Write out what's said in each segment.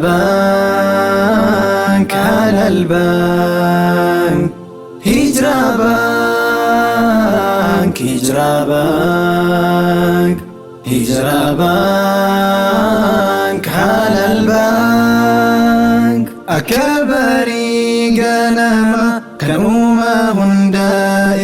بانك على البنك هجرة بانك هجرة بانك هجرة بانك على البنك أكبري قنما كنوما هندا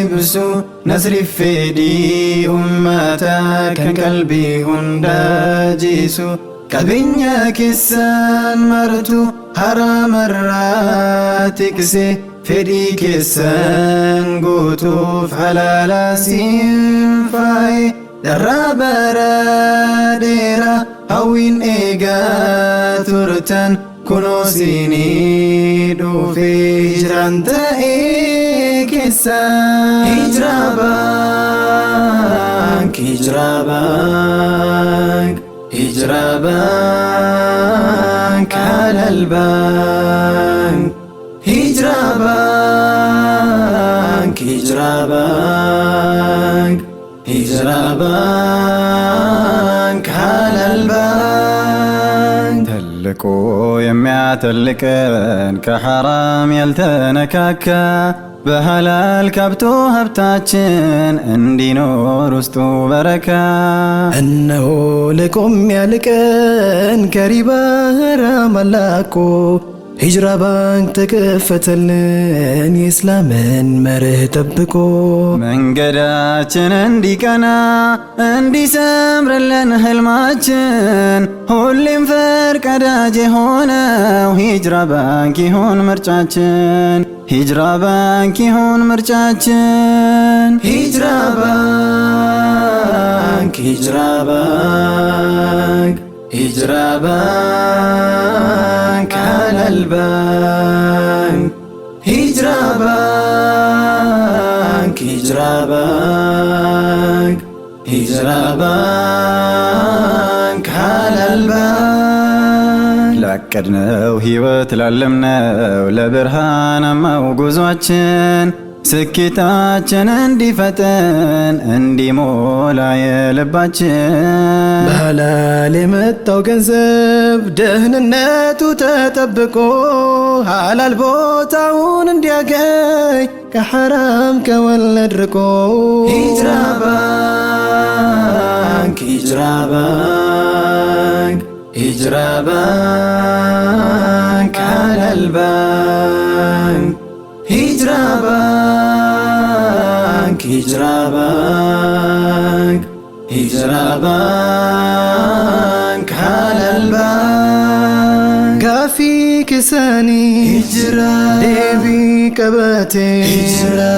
إبسو نسري فيدي أمتا كان قلبي هندا جيسو كبنيا كسان مرتو حرام الراتكسي فيدي كسان قوتو فحلالا سينفاي درابرا ديرا هوين إيقا ترتن كنو سيني دوفي هجران تأيكسان هجرة بانك هجرة بانك هجرة بانك على البنك هجرة بانك هجرة بانك هجرة بانك على البنك تلقو يميع تلقن كحرام يلتنكاكا بحلال كبتو هبتاچن اندينور وسطو بركة أنه لكم يلكن كريبا حرام اللاكو هجرة بانك تكفتلن يسلامن مره تبكو من قداچن اندي كنا اندي سمرلن حلماچن ሁሌም ፈርቀዳጅ ሆነው ሂጅራ ባንክ ይሁን ምርጫችን ሂጅራ ባንክ ይሁን ምርጫችን ሂጅራ ባንክ ሂጅራ ባንክ ሂጅራ ባንክ على البنك ሂጅራ ባንክ ሂጅራ ባንክ ሂጅራ ባንክ على البنك ላቀድነው ህይወት ላለምነው ለብርሃናማው ጉዟችን ስኬታችን እንዲፈጠን እንዲሞላ የልባችን በሐላል የመጣው ገንዘብ ደህንነቱ ተጠብቆ ሐላል ቦታውን እንዲያገኝ ከሐራም ከወለድ ርቆ ሂጅራ ባንክ ሂጅራ ባንክ ሂጅራ ባንክ على البنك هجرة بانك هجرة بانك هجرة بانك على البنك كافي كساني هجرة ديبي كباتي هجرة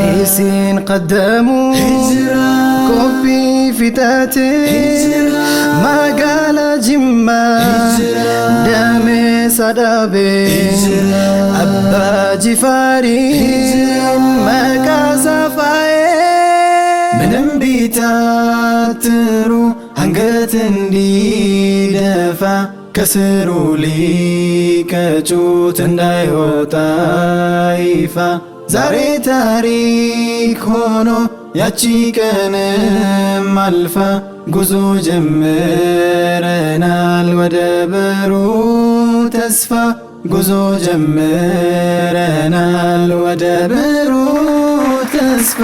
إيسين قدموا هجرة كوفي فتاتي هجرة ما قال جمّا دامي صدابي أبا جفاري مكاسفاي ምንም ቢታትሩ አንገት እንዲደፋ ከስሩ ሊቀጩት እንዳይወጣ ይፋ ዛሬ ታሪክ ሆኖ ያቺ ቀንም አልፋ ጉዞ ጀምረናል ወደ ብሩህ ተስፋ ጉዞ ጀምረናል ወደ ብሩህ ተስፋ